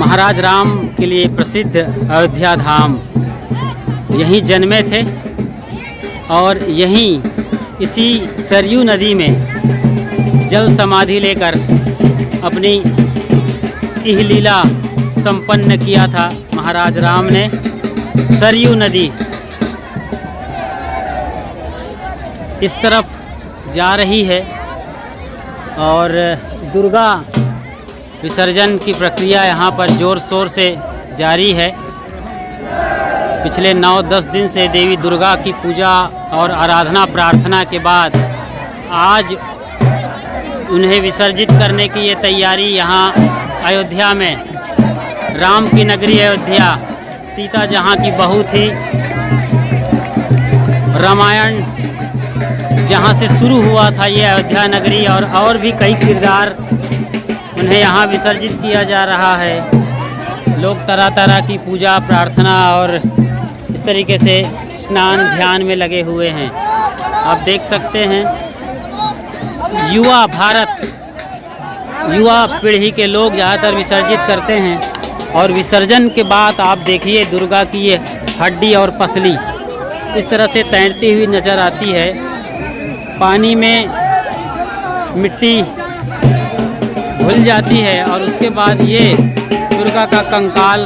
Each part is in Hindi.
महाराज राम के लिए प्रसिद्ध अयोध्या धाम, यहीं जन्मे थे और यहीं इसी सरयू नदी में जल समाधि लेकर अपनी इह लीला संपन्न किया था महाराज राम ने। सरयू नदी इस तरफ जा रही है और दुर्गा विसर्जन की प्रक्रिया यहाँ पर ज़ोर शोर से जारी है। पिछले 9-10 दिन से देवी दुर्गा की पूजा और आराधना प्रार्थना के बाद आज उन्हें विसर्जित करने की ये तैयारी यहाँ अयोध्या में, राम की नगरी अयोध्या, सीता जहाँ की बहू थी, रामायण जहाँ से शुरू हुआ था ये अयोध्या नगरी, और भी कई किरदार उन्हें यहाँ विसर्जित किया जा रहा है। लोग तरह तरह की पूजा प्रार्थना और इस तरीके से स्नान ध्यान में लगे हुए हैं। आप देख सकते हैं युवा भारत, युवा पीढ़ी के लोग ज़्यादातर विसर्जित करते हैं। और विसर्जन के बाद आप देखिए दुर्गा की ये हड्डी और पसली इस तरह से तैरती हुई नज़र आती है। पानी में मिट्टी घुल जाती है और उसके बाद ये दुर्गा का कंकाल,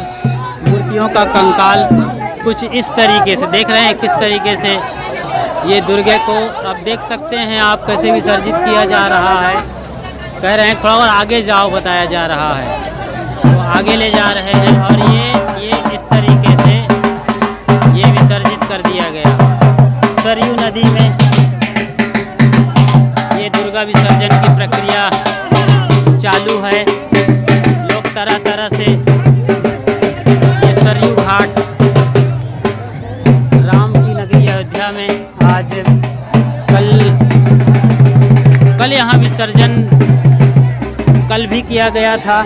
मूर्तियों का कंकाल कुछ इस तरीके से देख रहे हैं, किस तरीके से ये दुर्गा को आप देख सकते हैं आप कैसे विसर्जित किया जा रहा है। कह रहे हैं थोड़ा और आगे जाओ, बताया जा रहा है, तो आगे ले जा रहे हैं और ये इस तरीके से ये विसर्जित कर दिया गया। सरयू नदी में ये दुर्गा विसर्जन की प्रक्रिया चालू है। लोग तरह तरह से ये सरयू घाट, राम की नगरी अयोध्या में आज कल यहाँ विसर्जन कल भी किया गया था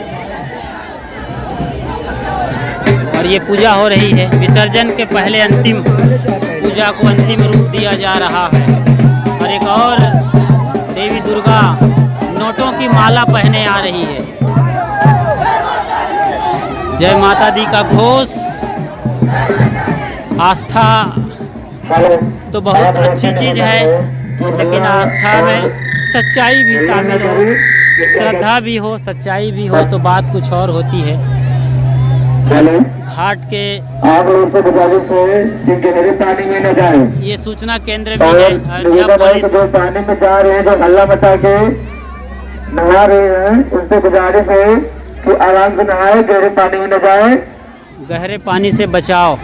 और ये पूजा हो रही है। विसर्जन के पहले अंतिम पूजा को अंतिम रूप दिया जा रहा है और एक और देवी दुर्गा नोटों की माला पहने आ रही है। जय माता दी का घोष। आस्था तो बहुत अच्छी चीज़ है, लेकिन आस्था में सच्चाई भी शामिल हो, श्रद्धा भी हो, सच्चाई भी हो तो बात कुछ और होती है। घाट के आप लोग से गुजारिश है कि गहरे पानी में न जाएं। ये सूचना केंद्र भी है। अयोध्या पुलिस जो पानी में जा रहे हैं, जो हल्ला मचा के नहा रहे हैं, उनसे गुजारिश है कि आराम से नहाए, गहरे पानी में न जाएं। गहरे पानी से बचाओ।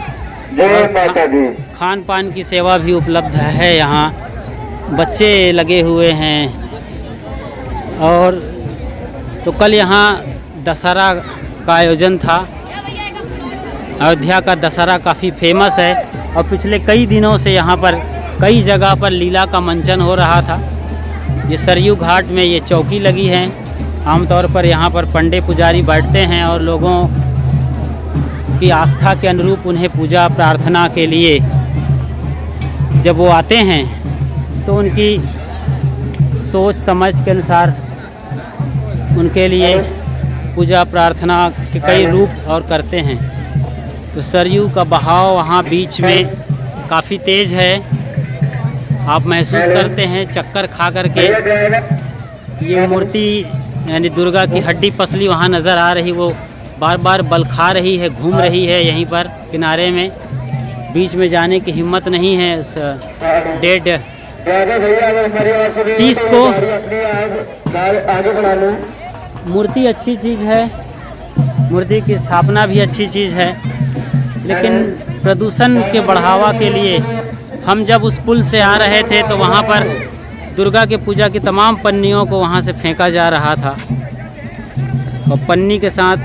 जय माता दी। खान पान की सेवा भी उपलब्ध है यहाँ। बच्चे लगे हुए हैं और तो कल यहाँ दशहरा का आयोजन था। अयोध्या का दशहरा काफ़ी फेमस है और पिछले कई दिनों से यहाँ पर कई जगह पर लीला का मंचन हो रहा था। ये सरयू घाट में ये चौकी लगी है। आमतौर पर यहाँ पर पंडे पुजारी बैठते हैं और लोगों की आस्था के अनुरूप उन्हें पूजा प्रार्थना के लिए जब वो आते हैं तो उनकी सोच समझ के अनुसार उनके लिए पूजा प्रार्थना के कई रूप और करते हैं। तो सरयू का बहाव वहाँ बीच में काफ़ी तेज़ है। आप महसूस करते हैं चक्कर खा करके ये मूर्ति यानी दुर्गा की हड्डी पसली वहाँ नज़र आ रही, वो बार बार बल खा रही है, घूम रही है यहीं पर किनारे में। बीच में जाने की हिम्मत नहीं है उस डेड पीस को। मूर्ति अच्छी चीज़ है, मूर्ति की स्थापना भी अच्छी चीज़ है, लेकिन प्रदूषण के बढ़ावा के लिए हम जब उस पुल से आ रहे थे तो वहाँ पर दुर्गा के पूजा की तमाम पन्नियों को वहाँ से फेंका जा रहा था और पन्नी के साथ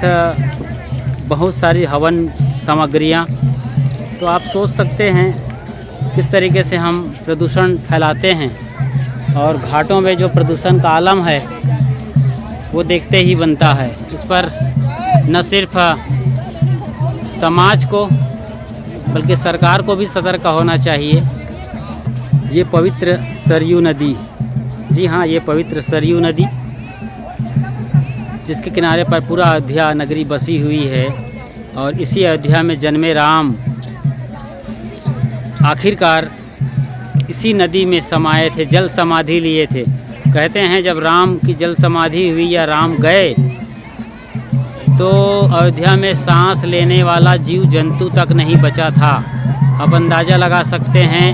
बहुत सारी हवन सामग्रियाँ। तो आप सोच सकते हैं किस तरीके से हम प्रदूषण फैलाते हैं और घाटों में जो प्रदूषण का आलम है वो देखते ही बनता है। इस पर न सिर्फ समाज को बल्कि सरकार को भी सतर्क होना चाहिए। ये पवित्र सरयू नदी, जी हाँ, ये पवित्र सरयू नदी जिसके किनारे पर पूरा अयोध्या नगरी बसी हुई है। और इसी अयोध्या में जन्मे राम आखिरकार इसी नदी में समाये थे, जल समाधि लिए थे। कहते हैं जब राम की जल समाधि हुई या राम गए तो अयोध्या में सांस लेने वाला जीव जंतु तक नहीं बचा था। अब अंदाज़ा लगा सकते हैं,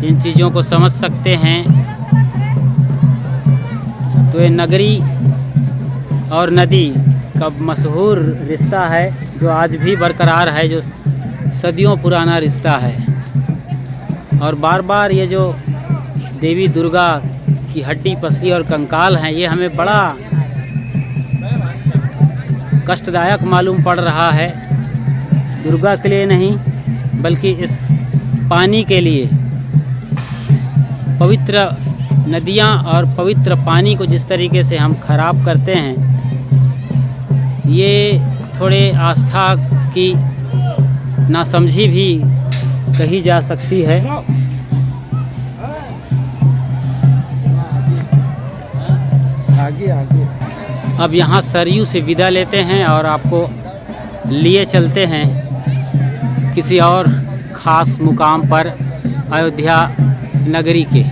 इन चीज़ों को समझ सकते हैं। तो ये नगरी और नदी का मशहूर रिश्ता है जो आज भी बरकरार है, जो सदियों पुराना रिश्ता है। और बार बार ये जो देवी दुर्गा की हड्डी पसली और कंकाल हैं, ये हमें बड़ा कष्टदायक मालूम पड़ रहा है। दुर्गा के लिए नहीं बल्कि इस पानी के लिए, पवित्र नदियाँ और पवित्र पानी को जिस तरीके से हम खराब करते हैं, ये थोड़े आस्था की नासमझी भी कही जा सकती है। आगे अब यहाँ सरयू से विदा लेते हैं और आपको लिए चलते हैं किसी और ख़ास मुकाम पर अयोध्या नगरी के।